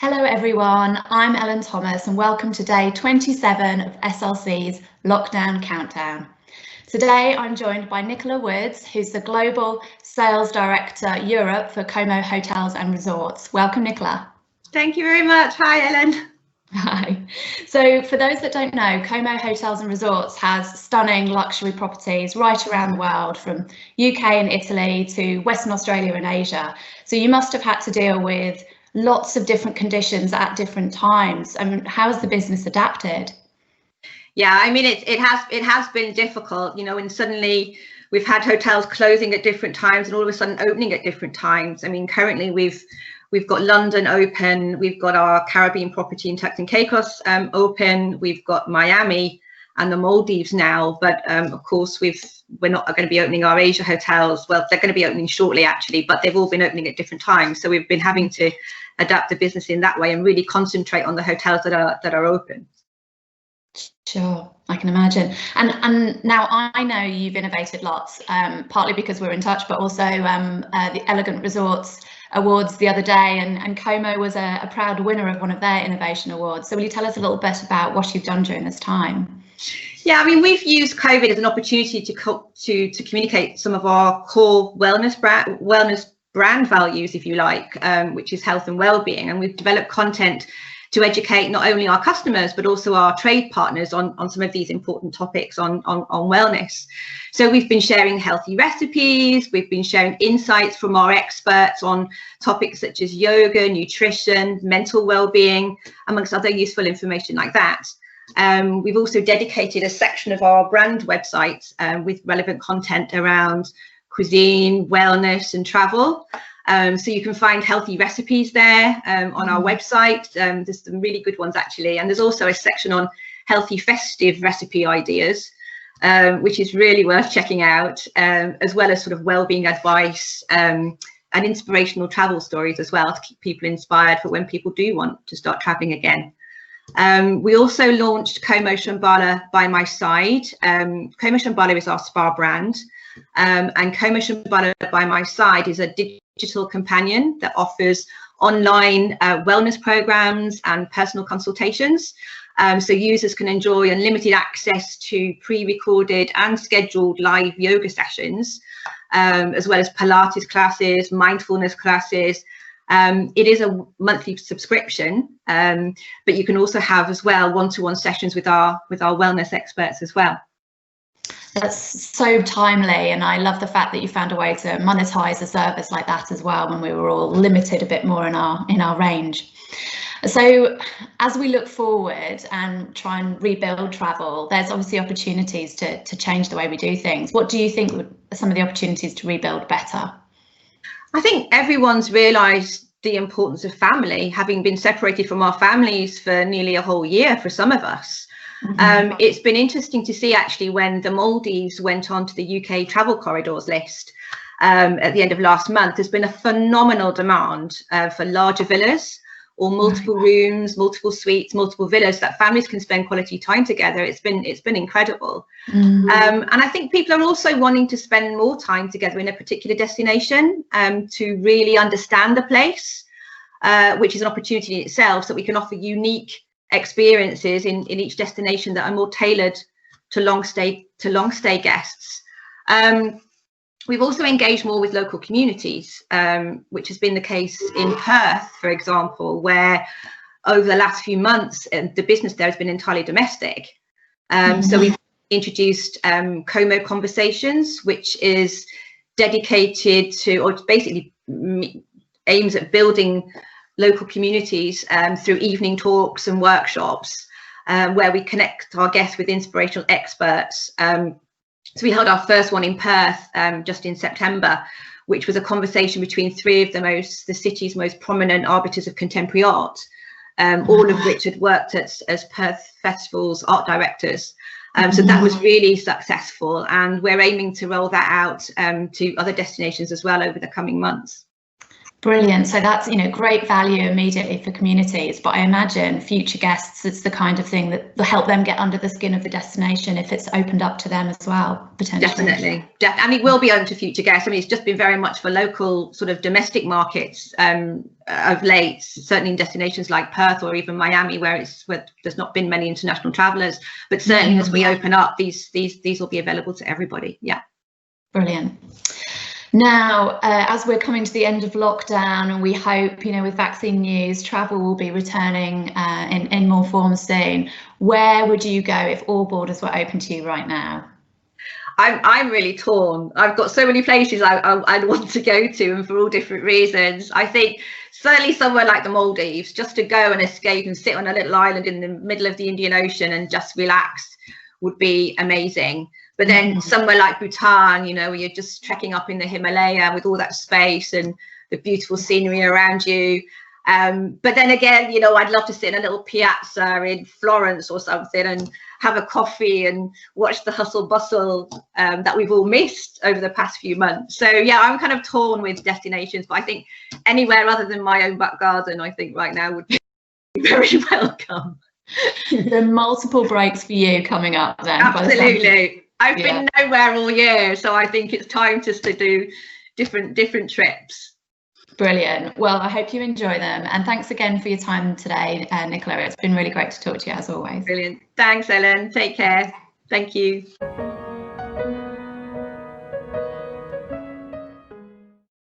Hello everyone, I'm Ellen Thomas and welcome to day 27 of SLC's Lockdown Countdown. Today I'm joined by Nicola Wood, who's the Global Sales Director Europe for Como Hotels and Resorts. Welcome, Nicola. Thank you very much. Hi, Ellen. Hi. So for those that don't know, Como Hotels and Resorts has stunning luxury properties right around the world, from UK and Italy to Western Australia and Asia. So you must have had to deal with lots of different conditions at different times. I mean, how has the business adapted? Yeah, I mean, it has been difficult, you know, and suddenly we've had hotels closing at different times and all of a sudden opening at different times. I mean, currently we've got London open, we've got our Caribbean property in Turks and Caicos open, we've got Miami and the Maldives now, but of course we're not going to be opening our Asia hotels. Well, they're going to be opening shortly actually, but they've all been opening at different times. So we've been having to adapt the business in that way and really concentrate on the hotels that are open. Sure, I can imagine. And now I know you've innovated lots, partly because we're in touch, but also the Elegant Resorts Awards the other day, and Como was a proud winner of one of their innovation awards. So will you tell us a little bit about what you've done during this time? Yeah, I mean, we've used COVID as an opportunity to communicate some of our core wellness brand values, if you like, which is health and well-being, and we've developed content to educate not only our customers but also our trade partners on some of these important topics on wellness. So we've been sharing healthy recipes, we've been sharing insights from our experts on topics such as yoga, nutrition, mental well-being, amongst other useful information like that. We've also dedicated a section of our brand website with relevant content around cuisine, wellness and travel. So you can find healthy recipes there on our website. There's some really good ones actually, and there's also a section on healthy festive recipe ideas, which is really worth checking out, as well as sort of well-being advice and inspirational travel stories as well, to keep people inspired for when people do want to start traveling again. We also launched Como Shambhala by my side. Como Shambhala is our spa brand, and Como Shambhala by my side is a digital companion that offers online wellness programs and personal consultations. So users can enjoy unlimited access to pre-recorded and scheduled live yoga sessions, as well as Pilates classes, mindfulness classes. It is a monthly subscription, but you can also have as well one-to-one sessions with our wellness experts as well. That's so timely, and I love the fact that you found a way to monetize a service like that as well when we were all limited a bit more in our range. So as we look forward and try and rebuild travel, there's obviously opportunities to change the way we do things. What do you think would some of the opportunities to rebuild better? I think everyone's realised the importance of family, having been separated from our families for nearly a whole year for some of us. It's been interesting to see actually when the Maldives went on to the UK travel corridors list at the end of last month. There's been a phenomenal demand for larger villas or multiple rooms, multiple suites, multiple villas that families can spend quality time together. It's been incredible. And I think people are also wanting to spend more time together in a particular destination to really understand the place, which is an opportunity in itself, so we can offer unique experiences in each destination that are more tailored to long stay guests. We've also engaged more with local communities, which has been the case in Perth, for example, where over the last few months the business there has been entirely domestic. So we've introduced Como Conversations, which is dedicated to, or basically aims at building local communities through evening talks and workshops, where we connect our guests with inspirational experts. So we held our first one in Perth just in September, which was a conversation between three of the city's most prominent arbiters of contemporary art, all of which had worked as Perth Festival's art directors. So that was really successful, and we're aiming to roll that out to other destinations as well over the coming months. Brilliant. So that's, great value immediately for communities, but I imagine future guests, it's the kind of thing that will help them get under the skin of the destination if it's opened up to them as well, potentially. Definitely. And it will be open to future guests. I mean, it's just been very much for local sort of domestic markets of late, certainly in destinations like Perth or even Miami, where there's not been many international travellers. But certainly as we open up, these will be available to everybody. Yeah. Brilliant. Now, as we're coming to the end of lockdown, and we hope, with vaccine news, travel will be returning in more form soon. Where would you go if all borders were open to you right now? I'm really torn. I've got so many places I'd want to go to, and for all different reasons. I think certainly somewhere like the Maldives, just to go and escape and sit on a little island in the middle of the Indian Ocean and just relax would be amazing. But then somewhere like Bhutan, where you're just trekking up in the Himalaya with all that space and the beautiful scenery around you. But then again, I'd love to sit in a little piazza in Florence or something and have a coffee and watch the hustle bustle that we've all missed over the past few months. So yeah, I'm kind of torn with destinations, but I think anywhere other than my own back garden, I think right now would be very welcome. There are multiple breaks for you coming up then. Absolutely. I've been nowhere all year, so I think it's time just to do different trips. Brilliant. Well, I hope you enjoy them, and thanks again for your time today, Nicola. It's been really great to talk to you as always. Brilliant. Thanks, Ellen. Take care. Thank you.